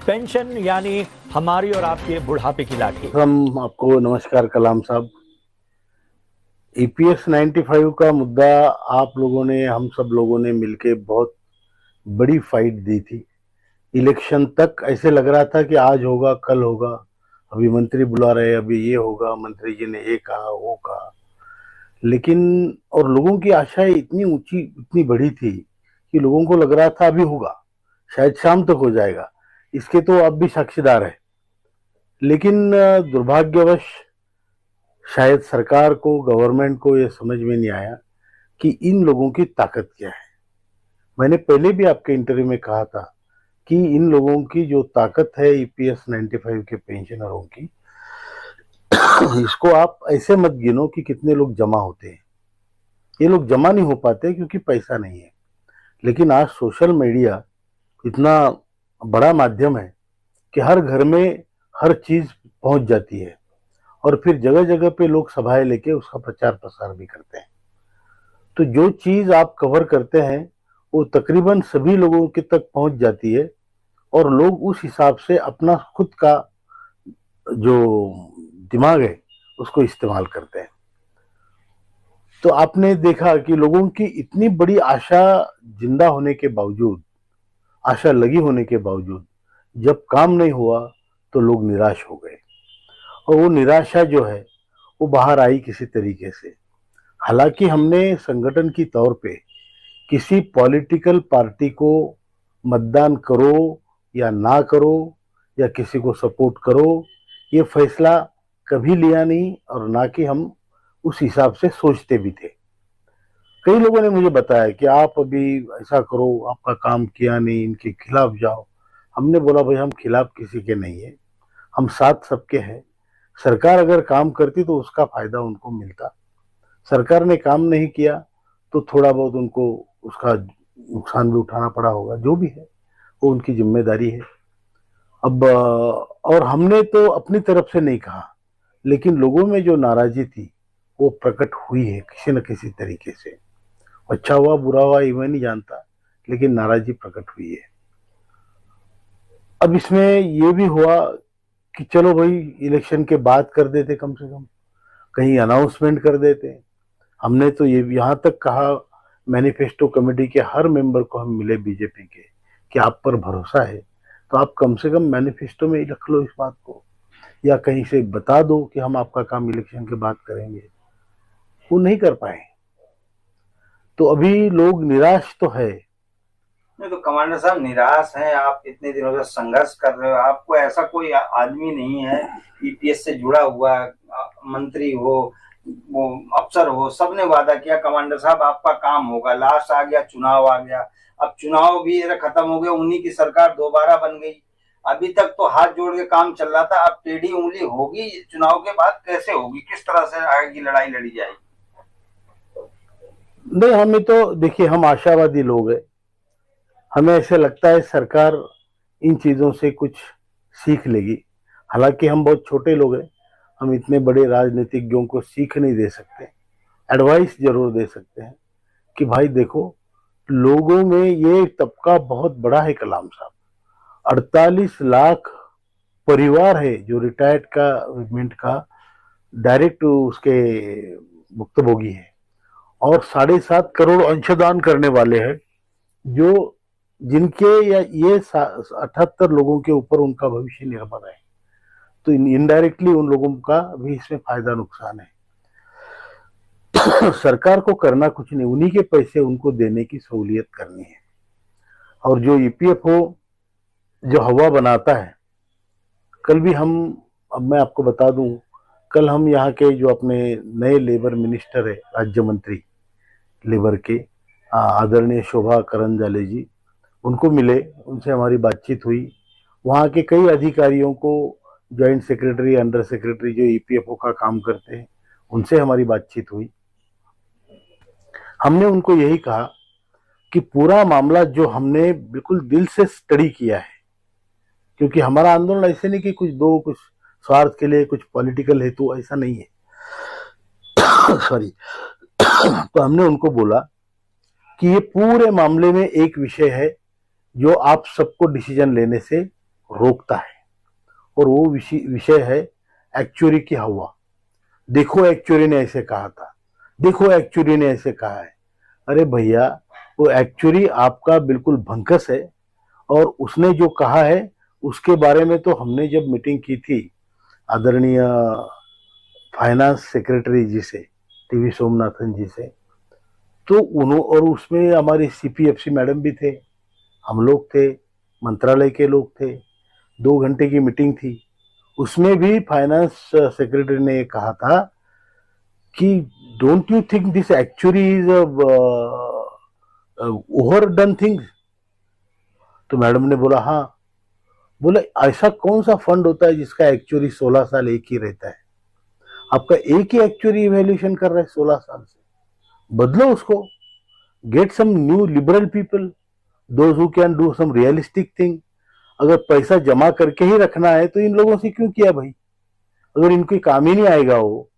Pension यानी हमारी और आपके बुढ़ापे की लाठी। हम आपको नमस्कार कलाम साहब। ईपीएस 95 का मुद्दा आप लोगों ने, हम सब लोगों ने मिलके बहुत बड़ी फाइट दी थी। इलेक्शन तक ऐसे लग रहा था कि आज होगा कल होगा, अभी मंत्री बुला रहे, अभी ये होगा, मंत्री जी ने ये कहा वो कहा, लेकिन और लोगों की आशाएं इतनी ऊंची इतनी बड़ी थी कि लोगों को लग रहा था अभी होगा, शायद शाम तक हो जाएगा। इसके तो आप भी साक्षीदार है। लेकिन दुर्भाग्यवश शायद सरकार को, गवर्नमेंट को यह समझ में नहीं आया कि इन लोगों की ताकत क्या है। मैंने पहले भी आपके इंटरव्यू में कहा था कि इन लोगों की जो ताकत है ईपीएस 95 के पेंशनरों की, इसको आप ऐसे मत गिनो कि कितने लोग जमा होते हैं। ये लोग जमा नहीं हो पाते क्योंकि पैसा नहीं है। लेकिन आज सोशल मीडिया इतना बड़ा माध्यम है कि हर घर में हर चीज पहुंच जाती है और फिर जगह जगह पे लोग सभाएं लेके उसका प्रचार प्रसार भी करते हैं। तो जो चीज आप कवर करते हैं वो तकरीबन सभी लोगों के तक पहुंच जाती है और लोग उस हिसाब से अपना खुद का जो दिमाग है उसको इस्तेमाल करते हैं। तो आपने देखा कि लोगों की इतनी बड़ी आशा जिंदा होने के बावजूद, आशा लगी होने के बावजूद, जब काम नहीं हुआ तो लोग निराश हो गए। और वो निराशा जो है वो बाहर आई किसी तरीके से। हालांकि हमने संगठन की तौर पे किसी पॉलिटिकल पार्टी को मतदान करो या ना करो या किसी को सपोर्ट करो, ये फैसला कभी लिया नहीं और ना कि हम उस हिसाब से सोचते भी थे। कई लोगों ने मुझे बताया कि आप अभी ऐसा करो, आपका काम किया नहीं, इनके खिलाफ जाओ। हमने बोला भाई हम खिलाफ किसी के नहीं है, हम साथ सबके हैं। सरकार अगर काम करती तो उसका फायदा उनको मिलता। सरकार ने काम नहीं किया तो थोड़ा बहुत उनको उसका नुकसान भी उठाना पड़ा होगा। जो भी है वो उनकी जिम्मेदारी है। अब और हमने तो अपनी तरफ से नहीं कहा, लेकिन लोगों में जो नाराजगी थी वो प्रकट हुई है किसी न किसी तरीके से। अच्छा हुआ बुरा हुआ ये मैं नहीं जानता, लेकिन नाराजगी प्रकट हुई है। अब इसमें ये भी हुआ कि चलो भाई इलेक्शन के बाद कर देते, कम से कम कहीं अनाउंसमेंट कर देते। हमने तो ये यहाँ तक कहा, मैनिफेस्टो कमेटी के हर मेंबर को हम मिले बीजेपी के, कि आप पर भरोसा है तो आप कम से कम मैनिफेस्टो में रख लो इस बात को, या कहीं से बता दो कि हम आपका काम इलेक्शन के बाद करेंगे। वो नहीं कर पाए, तो अभी लोग निराश तो है। नहीं तो कमांडर साहब निराश हैं, आप इतने दिनों से संघर्ष कर रहे हो, आपको ऐसा कोई आदमी नहीं है ईपीएस से जुड़ा हुआ, मंत्री हो वो अफसर हो, सबने वादा किया कमांडर साहब आपका काम होगा। लास्ट आ गया, चुनाव आ गया, अब चुनाव भी खत्म हो गए, उन्हीं की सरकार दोबारा बन गई। अभी तक तो हाथ जोड़ के काम चल रहा था, अब टेढ़ी उंगली होगी चुनाव के बाद, कैसे होगी, किस तरह से आगे की लड़ाई लड़ी जाएगी? नहीं, हमें तो देखिए, हम आशावादी लोग हैं। हमें ऐसे लगता है सरकार इन चीजों से कुछ सीख लेगी। हालांकि हम बहुत छोटे लोग हैं, हम इतने बड़े राजनीतिज्ञों को सीख नहीं दे सकते, एडवाइस जरूर दे सकते हैं कि भाई देखो, लोगों में ये तबका बहुत बड़ा है कलाम साहब। 48 लाख परिवार है जो रिटायर्ड का गवर्नमेंट का डायरेक्ट उसके भुक्तभोगी है, और 7.5 करोड़ अंशदान करने वाले हैं जो जिनके या ये 78 लोगों के ऊपर उनका भविष्य निर्भर है। तो इनडायरेक्टली उन लोगों का भी इसमें फायदा नुकसान है। सरकार को करना कुछ नहीं, उन्हीं के पैसे उनको देने की सहूलियत करनी है। और जो ईपीएफओ जो हवा बनाता है, कल भी हम, अब मैं आपको बता दूं, कल हम यहाँ के जो अपने नए लेबर मिनिस्टर है, राज्य मंत्री लेबर के आदरणीय शोभा करंजाले जी, उनको मिले, उनसे हमारी बातचीत हुई। वहाँ के कई अधिकारियों को, ज्वाइंट सेक्रेटरी, अंडर सेक्रेटरी जो ईपीएफओ का काम करते हैं, उनसे हमारी बातचीत हुई। हमने उनको यही कहा कि पूरा मामला जो हमने बिल्कुल दिल से स्टडी किया है, क्योंकि हमारा आंदोलन ऐसे नहीं कि कुछ स्वार्थ के लिए, कुछ पॉलिटिकल हेतु, ऐसा नहीं है। सॉरी। तो हमने उनको बोला कि ये पूरे मामले में एक विषय है जो आप सबको डिसीजन लेने से रोकता है, और वो विषय है एक्चुअरी की हवा। देखो एक्चुअरी ने ऐसे कहा था, देखो एक्चुअरी ने ऐसे कहा है। अरे भैया, वो एक्चुअरी आपका बिल्कुल भंकस है, और उसने जो कहा है उसके बारे में तो हमने जब मीटिंग की थी आदरणीय फाइनेंस सेक्रेटरी जी से, टीवी सोमनाथन जी से, तो उन्होंने, और उसमें हमारी सीपीएफसी मैडम भी थे, हम लोग थे, मंत्रालय के लोग थे, 2 घंटे की मीटिंग थी। उसमें भी फाइनेंस सेक्रेटरी ने कहा था कि don't you think this actually is over done things. तो मैडम ने बोला हाँ। बोले ऐसा कौन सा फंड होता है जिसका एक्चुअली 16 साल एक ही रहता है? आपका एक ही एक्चुअली इवैल्यूएशन कर रहा है 16 साल से, बदलो उसको। Get some new liberal people, those who can do some realistic thing. अगर पैसा जमा करके ही रखना है तो इन लोगों से क्यों किया भाई? अगर इनके काम ही नहीं आएगा वो,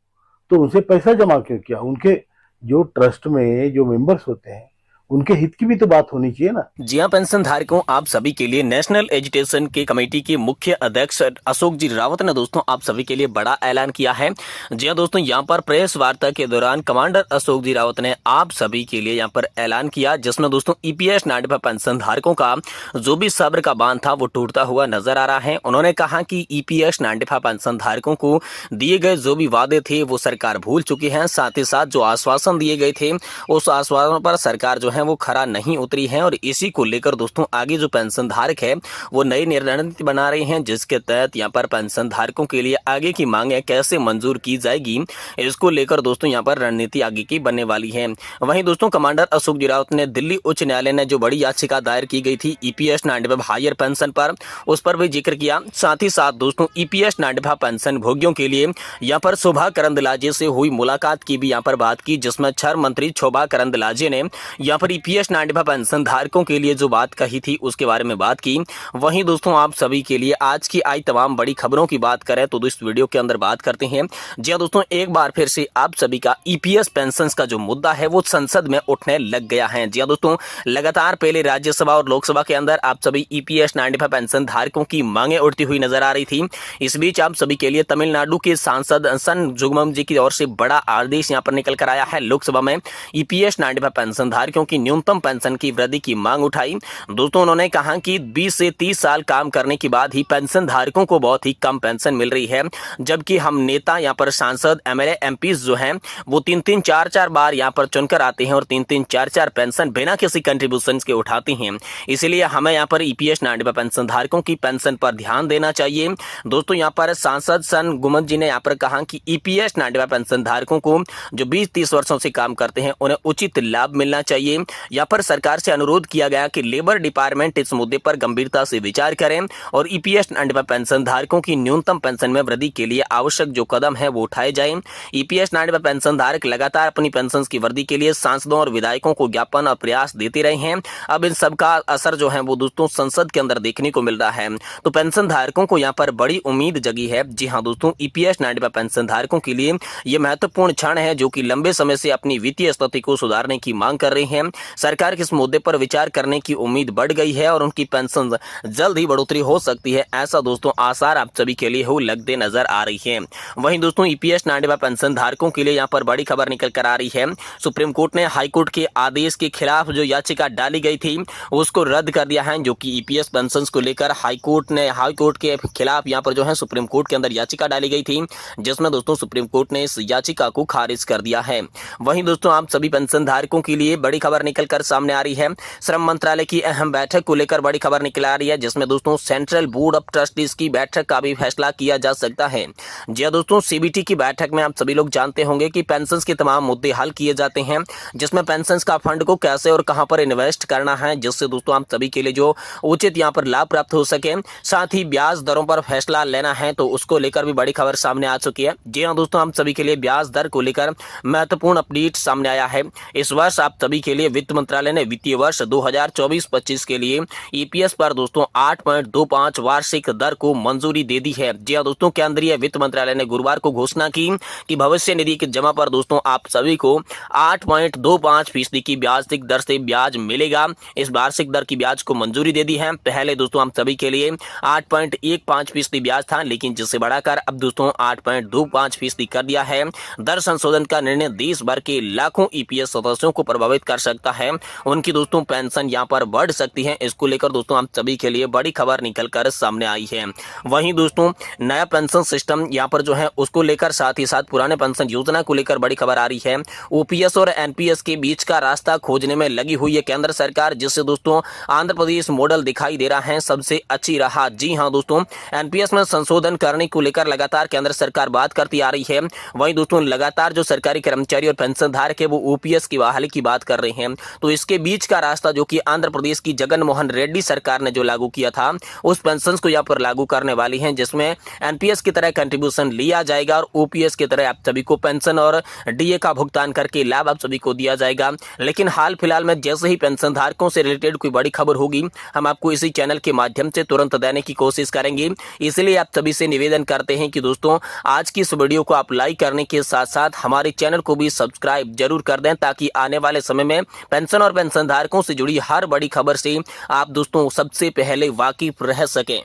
तो उनसे पैसा जमा क्यों किया? उनके जो ट्रस्ट में जो मेंबर्स होते हैं उनके हित की भी तो बात होनी चाहिए ना। जी हाँ, पेंशन धारकों, आप सभी के लिए नेशनल एजुटेशन के कमेटी के मुख्य अध्यक्ष अशोक जी रावत ने दोस्तों आप सभी के लिए बड़ा ऐलान किया है। जी हाँ दोस्तों, यहाँ पर प्रेस वार्ता के दौरान कमांडर अशोक जी रावत ने आप सभी के लिए यहाँ पर ऐलान किया, जिसमें दोस्तों ईपीएस नाडपा पेंशन धारकों का जो भी सब्र का बांध था वो टूटता हुआ नजर आ रहा है। उन्होंने कहा कि ईपीएस नाडपा पेंशन धारकों को दिए गए जो भी वादे थे वो सरकार भूल चुकी है। साथ ही साथ जो आश्वासन दिए गए थे उस आश्वासन पर सरकार जो है वो खरा नहीं उतरी है, और इसी को लेकर दोस्तों आगे जो पेंशन धारक है वो नई रणनीति बना रहे हैं, जिसके तहत यहाँ पर पेंशन धारकों के लिए आगे की मांगे कैसे मंजूर की जाएगी, इसको लेकर दोस्तों यहाँ पर रणनीति आगे की बनने वाली है। वहीं दोस्तों कमांडर अशोक जी रावत ने दिल्ली उच्च न्यायालय ने जो बड़ी याचिका दायर की गई थी ईपीएस नाडपा हायर पेंशन पर, उस पर भी जिक्र किया। साथ ही साथ दोस्तों ईपीएस नाडपा पेंशन भोगियों के लिए यहाँ पर शोभा करंदलाजे से हुई मुलाकात की भी यहाँ पर बात की, जिसमें श्रम मंत्री शोभा करंदलाजे ने यहाँ पर ईपीएस नाडपा पेंशन धारकों के लिए जो बात कही थी उसके बारे में बात की। वहीं दोस्तों आप सभी के लिए आज की आई तमाम बड़ी खबरों की बात करें तो इस वीडियो के अंदर बात करते हैं। जी हाँ दोस्तों, एक बार फिर से आप सभी का ईपीएस पेंशन का जो मुद्दा है वो संसद में उठने लग गया है। जी हाँ दोस्तों, लगातार पहले राज्यसभा और लोकसभा के अंदर आप सभी ईपीएस नाडपा पेंशन धारकों की मांगे उठती हुई नजर आ रही थी। इस बीच आप सभी के लिए तमिलनाडु के सांसद सन जुगमम जी की ओर से बड़ा आदेश यहाँ पर निकल कर आया है। लोकसभा में ईपीएस नाडपा पेंशन धारकों की न्यूनतम पेंशन की वृद्धि की मांग उठाई। दोस्तों उन्होंने कहा कि 20 से 30 साल काम करने के बाद ही पेंशन धारकों को बहुत ही कम पेंशन मिल रही है, जबकि हम नेता यहाँ पर सांसद एमएलए एमपीज जो हैं वो 3-3 4-4 बार यहाँ पर चुनकर आते हैं और 3-3 4-4 पेंशन बिना किसी कंट्रीब्यूशन के उठाते हैं। इसलिए हमें यहाँ पर ईपीएस नाडपा पेंशन धारकों की पेंशन पर ध्यान देना चाहिए। दोस्तों यहाँ पर सांसद सन गुमन जी ने यहाँ पर कहा कि ईपीएस नाडपा पेंशन धारकों को जो 20-30 वर्षों से काम करते हैं उन्हें उचित लाभ मिलना चाहिए। यहाँ पर सरकार से अनुरोध किया गया कि लेबर डिपार्टमेंट इस मुद्दे पर गंभीरता से विचार करें और ईपीएस नाडपा पेंशन धारकों की न्यूनतम पेंशन में वृद्धि के लिए आवश्यक जो कदम है वो उठाए जाएं। ईपीएस नाडपा पेंशन धारक लगातार अपनी पेंशन की वृद्धि के लिए सांसदों और विधायकों को ज्ञापन और प्रयास देते रहे हैं। अब इन सब का असर जो है वो दोस्तों संसद के अंदर देखने को मिल रहा है, तो पेंशन धारकों को यहाँ पर बड़ी उम्मीद जगी है। जी हाँ दोस्तों, ईपीएस नाडपा पेंशन धारकों के लिए ये महत्वपूर्ण क्षण है जो कि लंबे समय से अपनी वित्तीय स्थिति को सुधारने की मांग कर रहे हैं। सरकार के इस मुद्दे पर विचार करने की उम्मीद बढ़ गई है और उनकी पेंशन जल्द ही बढ़ोतरी हो सकती है, ऐसा दोस्तों आसार आप सभी के लिए हो लगते नजर आ रही है। वहीं दोस्तों ईपीएस नाडपा पेंशन धारकों के लिए यहाँ पर बड़ी खबर निकल कर आ रही है। सुप्रीम कोर्ट ने हाईकोर्ट के आदेश के खिलाफ जो याचिका डाली गई थी उसको रद्द कर दिया है, जो कि ईपीएस पेंशन को लेकर हाईकोर्ट के खिलाफ यहाँ पर जो है सुप्रीम कोर्ट के अंदर याचिका डाली गई थी, जिसमें दोस्तों सुप्रीम कोर्ट ने इस याचिका को खारिज कर दिया है। वहीं दोस्तों आप सभी पेंशन धारकों के लिए बड़ी खबर निकलकर सामने आ रही है। श्रम मंत्रालय की अहम बैठक को लेकर बड़ी खबर निकल आ रही है, जिसमें दोस्तों सेंट्रल बोर्ड ऑफ ट्रस्टीज की बैठक का भी फैसला किया जा सकता है। जी हां दोस्तों, सीबीटी की बैठक में आप सभी लोग जानते होंगे कि पेंशन के तमाम मुद्दे हल किए जाते हैं, जिसमें पेंशन का फंड को कैसे और कहां पर इन्वेस्ट करना है, जिससे दोस्तों आप सभी के लिए जो उचित यहां पर लाभ प्राप्त हो सके। साथ ही ब्याज दरों पर फैसला लेना है तो उसको लेकर भी बड़ी खबर सामने आ चुकी है। जी हाँ दोस्तों, आप सभी के लिए ब्याज दर को लेकर महत्वपूर्ण अपडेट सामने आया है। इस वर्ष आप सभी के लिए वित्त मंत्रालय ने वित्तीय वर्ष 2024-25 के लिए ईपीएस पर दोस्तों 8.25 वार्षिक दर को मंजूरी दे दी है। जी हां दोस्तों, केंद्रीय वित्त मंत्रालय ने गुरुवार को घोषणा की कि भविष्य निधि की जमा पर दोस्तों आप सभी को 8.25% की ब्याज दर से ब्याज मिलेगा। इस वार्षिक दर की ब्याज को मंजूरी दे दी है। पहले दोस्तों हम सभी के लिए 8.15% ब्याज था, लेकिन जिसे बढ़ाकर अब दोस्तों 8.25% कर दिया है। दर संशोधन का निर्णय देश भर के लाखों ईपीएस सदस्यों को प्रभावित कर सकता है। उनकी दोस्तों पेंशन यहां पर बढ़ सकती है। इसको लेकर दोस्तों हम सभी के लिए बड़ी खबर निकलकर सामने आई है। वहीं दोस्तों नया पेंशन सिस्टम यहां पर जो है उसको लेकर साथ ही साथ पुराने पेंशन योजना को लेकर बड़ी खबर आ रही है। ओपीएस और एनपीएस के बीच का रास्ता खोजने में लगी हुई है केंद्र सरकार, जिससे दोस्तों आंध्र प्रदेश मॉडल दिखाई दे रहा है सबसे अच्छी राह। जी हां दोस्तों, एनपीएस में संशोधन करने को लेकर लगातार केंद्र सरकार बात करती आ रही है। वहीं दोस्तों लगातार जो सरकारी कर्मचारी और पेंशन धारक है वो ओपीएस की बहाली की बात कर रहे हैं। तो इसके बीच का रास्ता जो कि आंध्र प्रदेश की जगन मोहन रेड्डी सरकार ने जो लागू किया था उस पेंशन को यहाँ पर लागू करने वाली है, जिसमें एनपीएस की तरह कंट्रीब्यूशन लिया जाएगा और ओपीएस की तरह आप सभी को पेंशन और डीए का भुगतान करके लाभ आप सभी को दिया जाएगा। लेकिन हाल फिलहाल में जैसे ही पेंशन धारकों से रिलेटेड कोई बड़ी खबर होगी हम आपको इसी चैनल के माध्यम से तुरंत देने की कोशिश करेंगे। इसलिए आप सभी से निवेदन करते हैं कि दोस्तों आज की इस वीडियो को आप लाइक करने के साथ साथ हमारे चैनल को भी सब्सक्राइब जरूर कर दें, ताकि आने वाले समय में पेंशन और पेंशन धारकों से जुड़ी हर बड़ी खबर से आप दोस्तों सबसे पहले वाकिफ रह सकें।